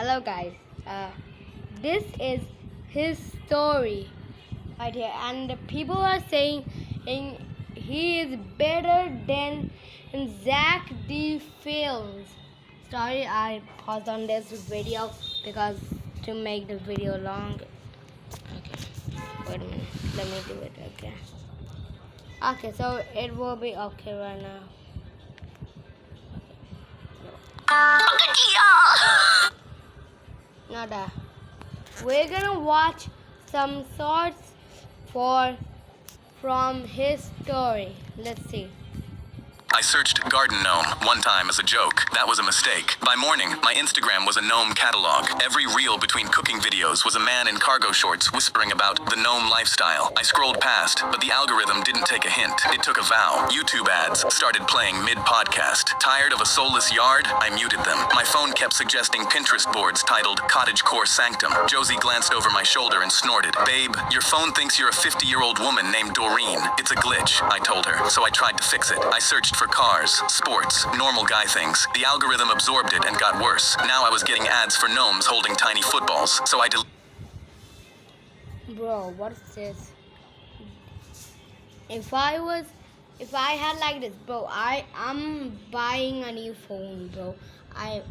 Hello guys, this is his story right here, and the people are saying he is better than Zach D. Films. Sorry, I paused on this video because to make the video long. Okay, wait a minute, let me do it again. Okay, so it will be okay right now. Now that we're gonna watch some sorts from his story. Let's see. I searched garden gnome one time as a joke. That was a mistake. By morning, my Instagram was a gnome catalog. Every reel between cooking videos was a man in cargo shorts whispering about the gnome lifestyle. I scrolled past, but the algorithm didn't take a hint. It took a vow. YouTube ads started playing mid-podcast. Tired of a soulless yard? I muted them. My phone kept suggesting Pinterest boards titled Cottagecore Sanctum. Josie glanced over my shoulder and snorted. Babe, your phone thinks you're a 50-year-old woman named Doreen. It's a glitch, I told her, so I tried to fix it. I searched for cars, sports, normal guy things. The algorithm absorbed it and got worse. Now I was getting ads for gnomes holding tiny footballs, so I Bro, what is this? If I had like this, bro, I'm buying a new phone, bro. I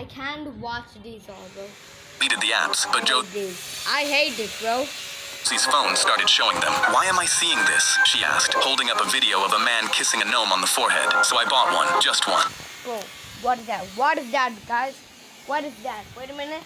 can't watch these all, bro. deleted the apps, but I hate this, bro. Josie's phone started showing them. Why am I seeing this? She asked, holding up a video of a man kissing a gnome on the forehead. So I bought one, just one. Bro, what is that? What is that, guys? What is that? Wait a minute.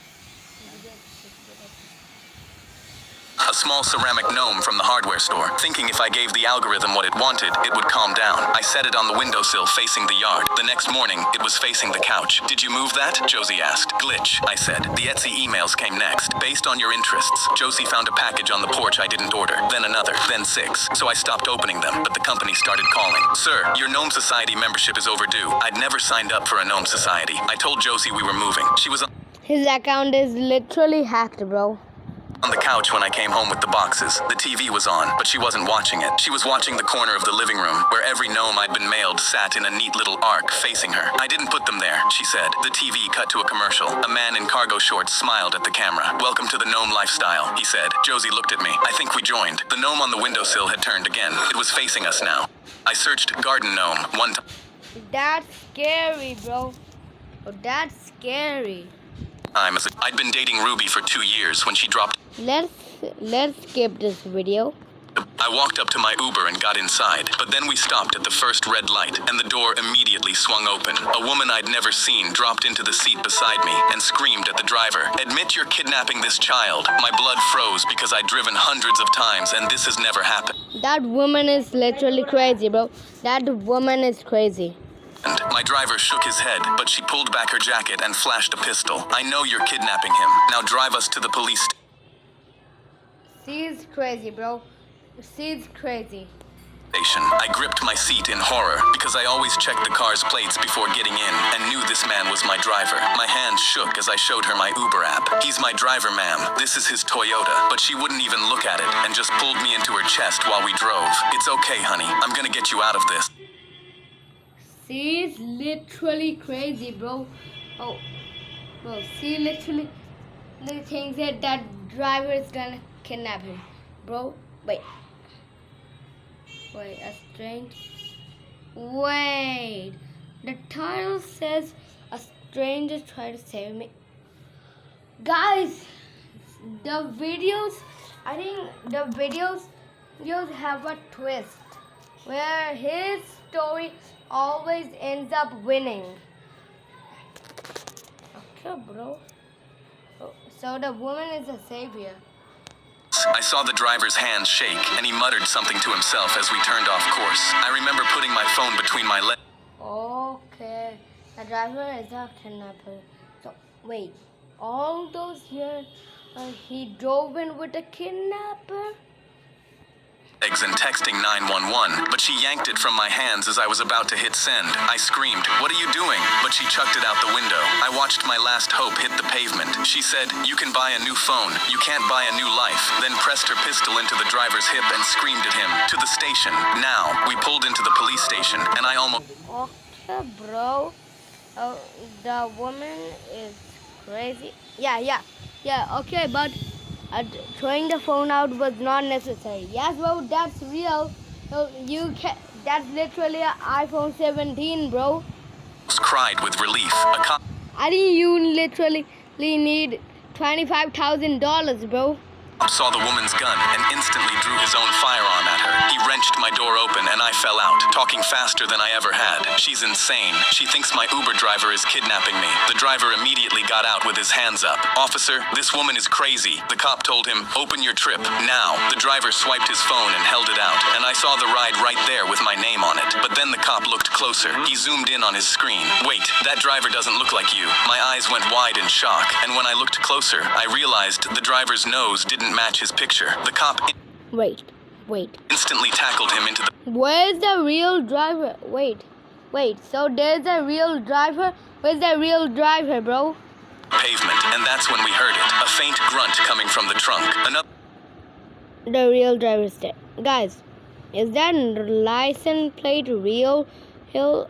A small ceramic gnome from the hardware store, thinking if I gave the algorithm what it wanted, it would calm down. I set it on the windowsill facing the yard. The next morning, it was facing the couch. Did you move that? Josie asked. Glitch, I said. The Etsy emails came next. Based on your interests, Josie found a package on the porch I didn't order. Then another, then 6. So I stopped opening them, but the company started calling. Sir, your Gnome Society membership is overdue. I'd never signed up for a Gnome Society. I told Josie we were moving. She was His account is literally hacked, bro. on the couch when I came home with the boxes. The TV was on, but she wasn't watching it. She was watching the corner of the living room, where every gnome I'd been mailed sat in a neat little arc facing her. I didn't put them there, she said. The TV cut to a commercial. A man in cargo shorts smiled at the camera. Welcome to the gnome lifestyle, he said. Josie looked at me. I think we joined. The gnome on the windowsill had turned again. It was facing us now. I searched garden gnome one time. That's scary, bro. Oh, that's scary. I'd been dating Ruby for 2 years when she dropped. Let's skip this video. I walked up to my Uber and got inside, but then we stopped at the first red light, and the door immediately swung open. A woman I'd never seen dropped into the seat beside me and screamed at the driver, "Admit you're kidnapping this child." My blood froze because I'd driven hundreds of times and this has never happened. That woman is literally crazy, bro. That woman is crazy. My driver shook his head, but she pulled back her jacket and flashed a pistol. I know you're kidnapping him. Now drive us to the police She's crazy, bro. She's crazy. station. I gripped my seat in horror because I always checked the car's plates before getting in and knew this man was my driver. My hands shook as I showed her my Uber app. "He's my driver, ma'am. This is his Toyota." But she wouldn't even look at it and just pulled me into her chest while we drove. "It's okay, honey. I'm gonna get you out of this." She's literally crazy, bro. Oh, bro, she literally thinks that driver is gonna kidnap him. Bro, wait, a strange. Wait, the title says a stranger tried to save me. Guys, the videos, I think the videos have a twist where his story always ends up winning. Okay, bro. So the woman is a savior. I saw the driver's hands shake, and he muttered something to himself as we turned off course. I remember putting my phone between my legs. Okay, the driver is a kidnapper. So wait, all those years he drove in with a kidnapper? And texting 911, but she yanked it from my hands as I was about to hit send. I screamed, "What are you doing?" But she chucked it out the window. I watched my last hope hit the pavement. She said, "You can buy a new phone. You can't buy a new life." Then pressed her pistol into the driver's hip and screamed at him, "To the station, now." We pulled into the police station, and I almost... Okay, bro. Oh, the woman is crazy. Yeah. Okay, but throwing the phone out was not necessary. Yes, bro, that's real. So you can. That's literally an iPhone 17, bro. Cried with relief. A cop I think you literally need $25,000, bro. saw the woman's gun and instantly drew his own firearm at her. He wrenched my door open and I fell out, talking faster than I ever had. She's insane. She thinks my Uber driver is kidnapping me. The driver immediately got out with his hands up. Officer, this woman is crazy. The cop told him, open your trip, now. The driver swiped his phone and held it out, and I saw the ride right there with my name on it. But then the cop looked closer. He zoomed in on his screen. Wait, that driver doesn't look like you. My eyes went wide in shock, and when I looked closer, I realized the driver's nose didn't match his picture. The cop Wait. instantly tackled him into the Where's the real driver? Wait. So there's a real driver? Where's the real driver, bro? pavement, and that's when we heard it. A faint grunt coming from the trunk. Another The real driver's dead. Guys, is that license plate real? If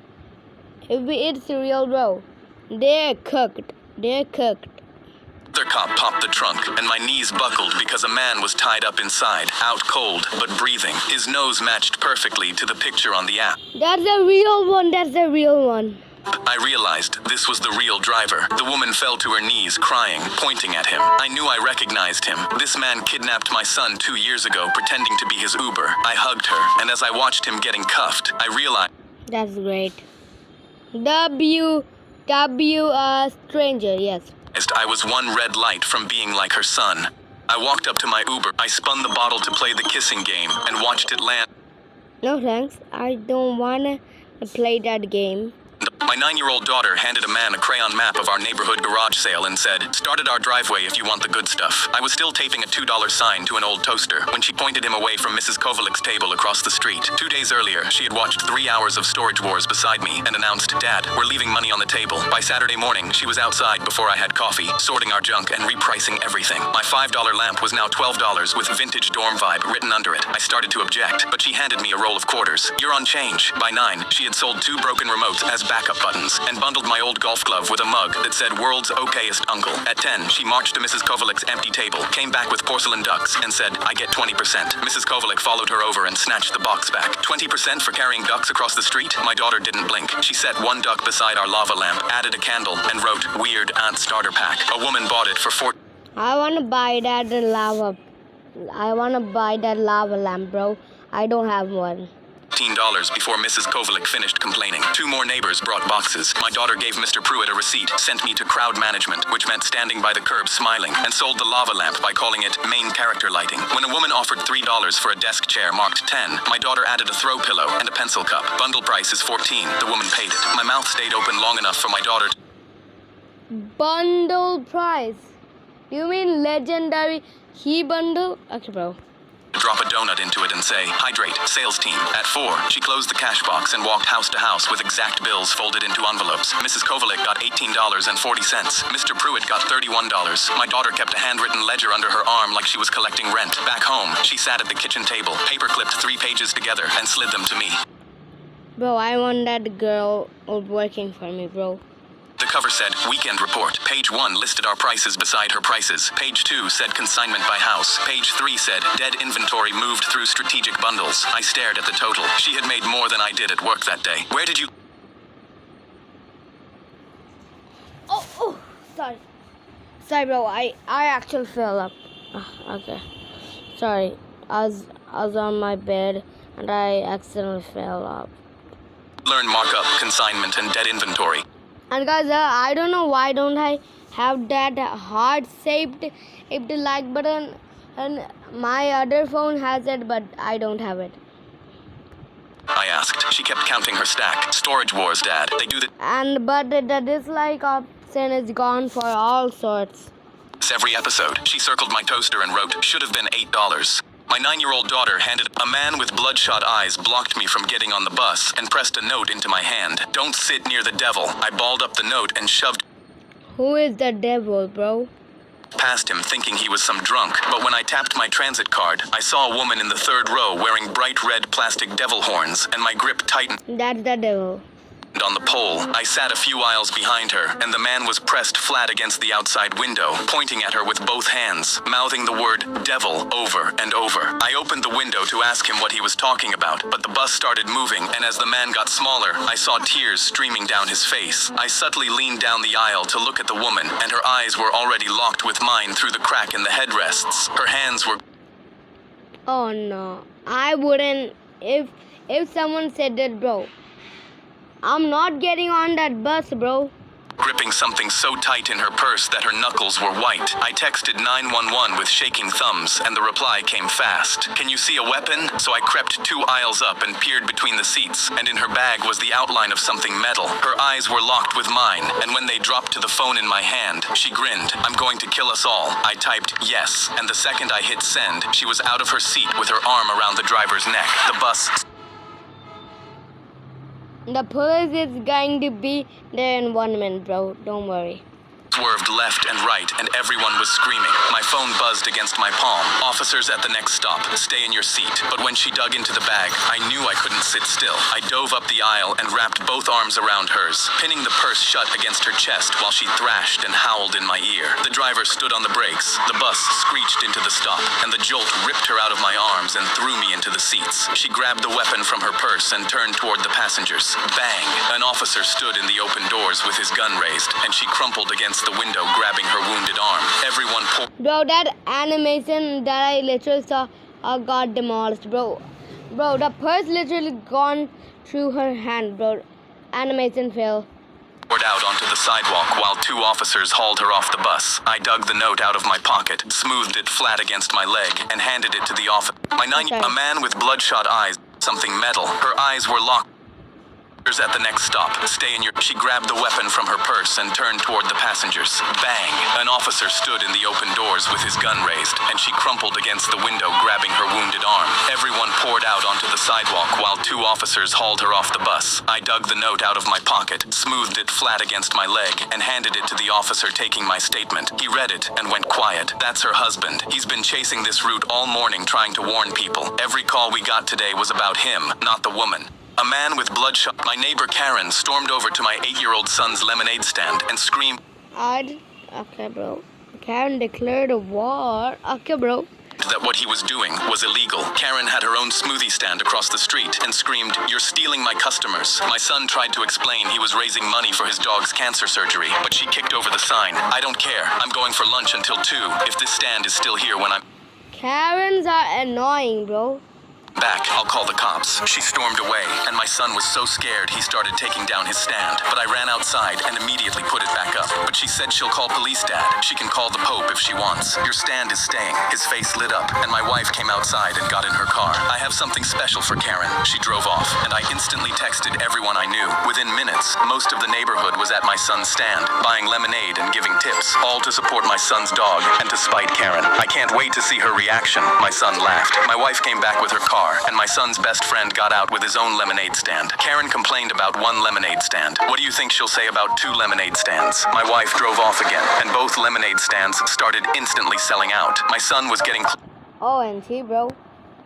it's real, bro, they're cooked. cop popped the trunk, and my knees buckled because a man was tied up inside, out cold, but breathing. His nose matched perfectly to the picture on the app. That's the real one. I realized this was the real driver. The woman fell to her knees, crying, pointing at him. I knew I recognized him. This man kidnapped my son 2 years ago, pretending to be his Uber. I hugged her, and as I watched him getting cuffed, I realized That's great. Stranger, yes. I was one red light from being like her son. I walked up to my Uber. I spun the bottle to play the kissing game and watched it land. No thanks. I don't wanna play that game. My 9-year-old daughter handed a man a crayon map of our neighborhood garage sale and said, "Start at our driveway if you want the good stuff." I was still taping a $2 sign to an old toaster when she pointed him away from Mrs. Kovalik's table across the street. 2 days earlier, she had watched 3 hours of Storage Wars beside me and announced, "Dad, we're leaving money on the table." By Saturday morning, she was outside before I had coffee, sorting our junk and repricing everything. My $5 lamp was now $12 with vintage dorm vibe written under it. I started to object, but she handed me a roll of quarters. "You're on change." By 9, she had sold 2 broken remotes as backup buttons and bundled my old golf glove with a mug that said "World's Okayest Uncle." At 10, she marched to Mrs. Kovalik's empty table, came back with porcelain ducks, and said, "I get 20%. Mrs. Kovalik followed her over and snatched the box back. 20% for carrying ducks across the street? My daughter didn't blink. She set 1 duck beside our lava lamp, added a candle, and wrote, "Weird Aunt Starter Pack." A woman bought it for I wanna buy that lava lamp, bro. I don't have one. $14 before Mrs. Kovalik finished complaining. 2 more neighbors brought boxes. My daughter gave Mr. Pruitt a receipt, sent me to crowd management, which meant standing by the curb smiling, and sold the lava lamp by calling it main character lighting. When a woman offered $3 for a desk chair marked 10, my daughter added a throw pillow and a pencil cup. Bundle price is $14. The woman paid it. My mouth stayed open long enough for my daughter Bundle price. You mean legendary key bundle? Okay, bro. drop a donut into it and say, "Hydrate, sales team." At 4, she closed the cash box and walked house to house with exact bills folded into envelopes. Mrs. Kovalik got $18.40. Mr. Pruitt got $31. My daughter kept a handwritten ledger under her arm like she was collecting rent. Back home, she sat at the kitchen table, paper-clipped 3 pages together, and slid them to me. Bro, I want that girl working for me, bro. The cover said, "Weekend Report." Page 1 listed our prices beside her prices. Page 2 said consignment by house. Page 3 said dead inventory moved through strategic bundles. I stared at the total. She had made more than I did at work that day. "Where did you..." Oh, sorry. Sorry, bro. I actually fell up. Okay. Sorry. I was on my bed and I accidentally fell up. Learn markup, consignment, and dead inventory. And guys, I don't know why don't I have that heart-shaped like button, and my other phone has it, but I don't have it. I asked. She kept counting her stack. "Storage Wars, Dad. They do But the dislike option is gone for all sorts. this every episode." She circled my toaster and wrote, "Should have been $8. My 9-year-old daughter handed a man with bloodshot eyes blocked me from getting on the bus and pressed a note into my hand. "Don't sit near the devil." I balled up the note and shoved Who is the devil, bro? past him thinking he was some drunk. But when I tapped my transit card, I saw a woman in the 3rd row wearing bright red plastic devil horns, and my grip tightened. That's the devil. on the pole. I sat a few aisles behind her, and the man was pressed flat against the outside window, pointing at her with both hands, mouthing the word devil over and over. I opened the window to ask him what he was talking about, but the bus started moving, and as the man got smaller, I saw tears streaming down his face. I subtly leaned down the aisle to look at the woman, and her eyes were already locked with mine through the crack in the headrests. Her hands were... Oh no, I wouldn't. If someone said that, bro, I'm not getting on that bus, bro. Gripping something so tight in her purse that her knuckles were white. I texted 911 with shaking thumbs, and the reply came fast. Can you see a weapon? So I crept 2 aisles up and peered between the seats, and in her bag was the outline of something metal. Her eyes were locked with mine, and when they dropped to the phone in my hand, she grinned. I'm going to kill us all. I typed yes, and the second I hit send, she was out of her seat with her arm around the driver's neck. The bus... The police is going to be there in 1 minute, bro. Don't worry. Swerved left and right, and everyone was screaming. My phone buzzed against my palm. Officers at the next stop, stay in your seat. But when she dug into the bag, I knew I couldn't sit still. I dove up the aisle and wrapped both arms around hers, pinning the purse shut against her chest while she thrashed and howled in my ear. The driver stood on the brakes. The bus screeched into the stop, and the jolt ripped her out of my arms and threw me into the seats. She grabbed the weapon from her purse and turned toward the passengers. Bang! An officer stood in the open doors with his gun raised, and she crumpled against the window, grabbing her wounded arm. Everyone Bro, that animation that I literally saw got demolished, bro. Bro, the purse literally gone through her hand, bro. Animation fail. poured out onto the sidewalk while 2 officers hauled her off the bus. I dug the note out of my pocket, smoothed it flat against my leg, and handed it to the officer. A man with bloodshot eyes, something metal. Her eyes were locked. At the next stop, stay in your... She grabbed the weapon from her purse and turned toward the passengers. Bang! An officer stood in the open doors with his gun raised, and she crumpled against the window, grabbing her wounded arm. Everyone poured out onto the sidewalk while 2 officers hauled her off the bus. I dug the note out of my pocket, smoothed it flat against my leg, and handed it to the officer taking my statement. He read it and went quiet. That's her husband. He's been chasing this route all morning trying to warn people. Every call we got today was about him, not the woman. A man with bloodshot... My neighbor Karen stormed over to my 8-year-old son's lemonade stand and screamed... Okay, bro. Karen declared a war. Okay, bro. That what he was doing was illegal. Karen had her own smoothie stand across the street and screamed, "You're stealing my customers." My son tried to explain he was raising money for his dog's cancer surgery, but she kicked over the sign. "I don't care. I'm going for lunch until 2. If this stand is still here when I'm..." Karens are annoying, bro. Back, I'll call the cops. She stormed away, and my son was so scared he started taking down his stand. But I ran outside and immediately put it back up. But she said she'll call police, Dad. She can call the Pope if she wants. Your stand is staying. His face lit up, and my wife came outside and got in her car. I have something special for Karen. She drove off, and I instantly texted everyone I knew. Within minutes, most of the neighborhood was at my son's stand, buying lemonade and giving tips, all to support my son's dog and to spite Karen. I can't wait to see her reaction. My son laughed. My wife came back with her car, and my son's best friend got out with his own lemonade stand. Karen complained about 1 lemonade stand. What do you think she'll say about 2 lemonade stands? My wife drove off again, and both lemonade stands started instantly selling out. My son was getting OMG, bro.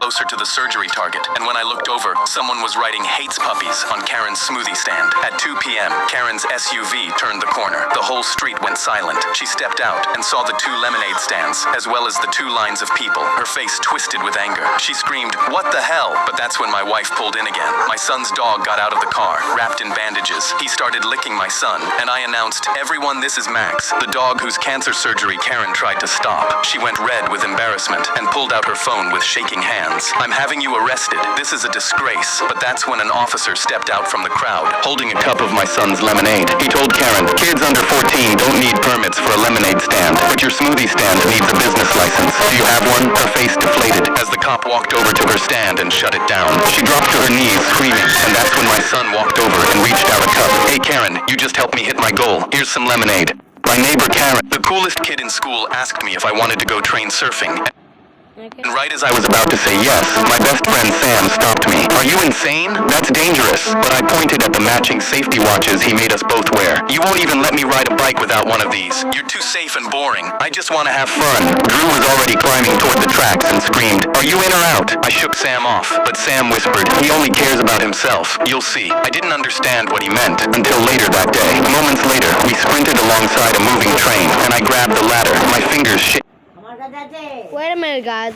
closer to the surgery target, and when I looked over, someone was writing "Hates Puppies" on Karen's smoothie stand. At 2 p.m., Karen's SUV turned the corner. The whole street went silent. She stepped out and saw the 2 lemonade stands, as well as the 2 lines of people, her face twisted with anger. She screamed, "What the hell?" But that's when my wife pulled in again. My son's dog got out of the car, wrapped in bandages. He started licking my son, and I announced, "Everyone, this is Max, the dog whose cancer surgery Karen tried to stop." She went red with embarrassment and pulled out her phone with shaking hands. "I'm having you arrested. This is a disgrace." But that's when an officer stepped out from the crowd, holding a cup of my son's lemonade. He told Karen, "Kids under 14 don't need permits for a lemonade stand, but your smoothie stand needs a business license. Do you have one?" Her face deflated as the cop walked over to her stand and shut it down. She dropped to her knees, screaming, and that's when my son walked over and reached out a cup. "Hey Karen, you just helped me hit my goal. Here's some lemonade." My neighbor Karen, the coolest kid in school, asked me if I wanted to go train surfing. Okay. And right as I was about to say yes, my best friend Sam stopped me. Are you insane? That's dangerous. But I pointed at the matching safety watches he made us both wear. You won't even let me ride a bike without one of these. You're too safe and boring. I just want to have fun. Drew was already climbing toward the tracks and screamed, "Are you in or out?" I shook Sam off, but Sam whispered, "He only cares about himself. You'll see." I didn't understand what he meant until later that day. Moments later, we sprinted alongside a moving train, and I grabbed the ladder. My fingers Wait a minute, guys.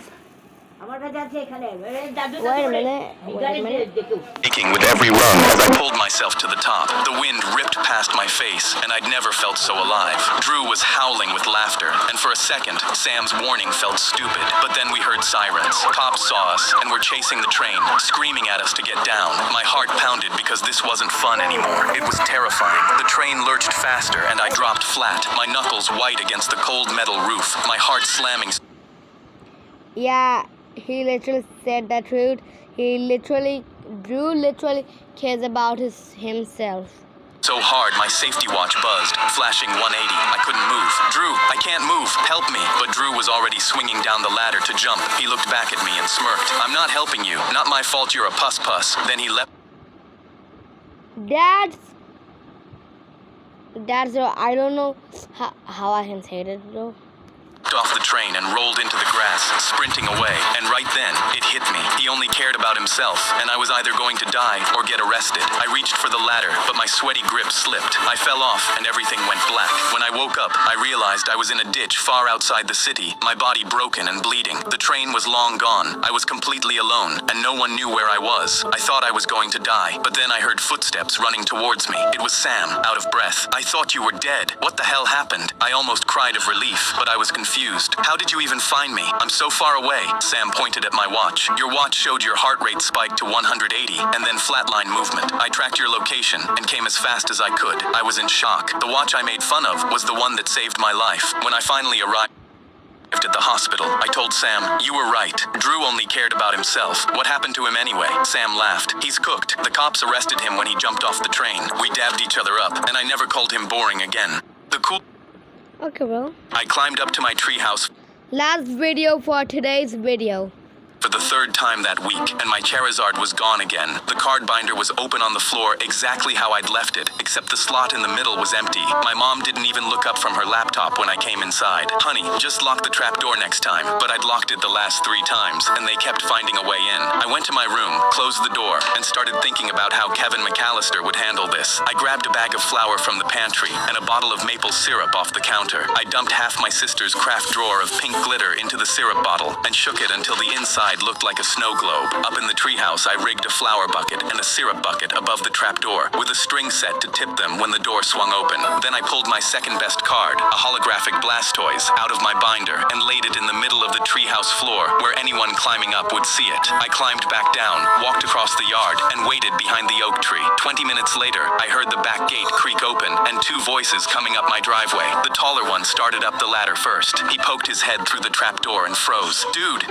Shaking with every rung as I pulled myself to the top. The wind ripped past my face, and I'd never felt so alive. Drew was howling with laughter, and for a second, Sam's warning felt stupid. But then we heard sirens. Cops saw us and were chasing the train, screaming at us to get down. My heart pounded because this wasn't fun anymore. It was terrifying. The train lurched faster, and I dropped flat, my knuckles white against the cold metal roof, my heart slamming. Yeah, he literally said the truth. Drew literally cares about himself. So hard, my safety watch buzzed, flashing 180. I couldn't move. "Drew, I can't move. Help me." But Drew was already swinging down the ladder to jump. He looked back at me and smirked. "I'm not helping you. Not my fault you're a puss-puss." Then he leapt. That's I don't know how I can say it though. Off the train and rolled into the grass, sprinting away. And right then, it hit me. He only cared about himself, and I was either going to die or get arrested. I reached for the ladder, but my sweaty grip slipped. I fell off, and everything went black. When I woke up, I realized I was in a ditch far outside the city, my body broken and bleeding. The train was long gone. I was completely alone, and no one knew where I was. I thought I was going to die, but then I heard footsteps running towards me. It was Sam, out of breath. "I thought you were dead. What the hell happened?" I almost cried of relief, but I was confused. "How did you even find me? I'm so far away." Sam pointed at my watch. "Your watch showed your heart rate spiked to 180 and then flatline movement. I tracked your location and came as fast as I could." I was in shock. The watch I made fun of was the one that saved my life. When I finally arrived at the hospital, I told Sam, "You were right. Drew only cared about himself. What happened to him anyway?" Sam laughed. "He's cooked. The cops arrested him when he jumped off the train. We dabbed each other up, and I never called him boring again." Okay, bro. I climbed up to my treehouse Last video for today's video. for the third time that week, and my Charizard was gone again. The card binder was open on the floor exactly how I'd left it, except the slot in the middle was empty. My mom didn't even look up from her laptop when I came inside. "Honey, just lock the trap door next time." But I'd locked it the last 3 times, and they kept finding a way in. I went to my room, closed the door, and started thinking about how Kevin McAllister would handle this. I grabbed a bag of flour from the pantry and a bottle of maple syrup off the counter. I dumped half my sister's craft drawer of pink glitter into the syrup bottle and shook it until the inside looked like a snow globe. Up in the treehouse, I rigged a flour bucket and a syrup bucket above the trap door with a string set to tip them when the door swung open. Then I pulled my second best card, a holographic Blastoise, out of my binder and laid it in the middle of the treehouse floor where anyone climbing up would see it. I climbed back down, walked across the yard, and waited behind the oak tree. 20 minutes later, I heard the back gate creak open and 2 voices coming up my driveway. The taller one started up the ladder first. He poked his head through the trap door and froze. Dude,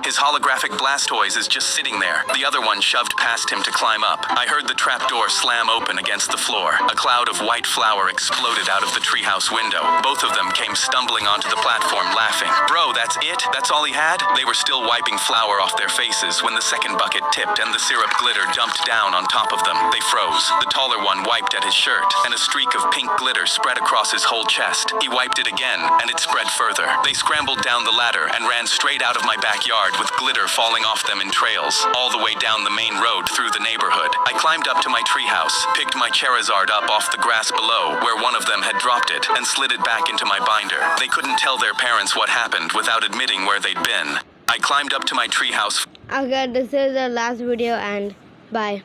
his holographic Blastoise is just sitting there." The other one shoved past him to climb up. I heard the trap door slam open against the floor. A cloud of white flour exploded out of the treehouse window. Both of them came stumbling onto the platform laughing. "Bro, that's it? That's all he had?" They were still wiping flour off their faces when the second bucket tipped and the syrup glitter dumped down on top of them. They froze. The taller one wiped at his shirt, and a streak of pink glitter spread across his whole chest. He wiped it again, and it spread further. They scrambled down the ladder and ran straight out of my backyard with glitter falling off them in trails, all the way down the main road through the neighborhood. I climbed up to my treehouse, picked my Charizard up off the grass below where one of them had dropped it, and slid it back into my binder. They couldn't tell their parents what happened without admitting where they'd been. I climbed up to my treehouse. Okay, this is the last video and bye.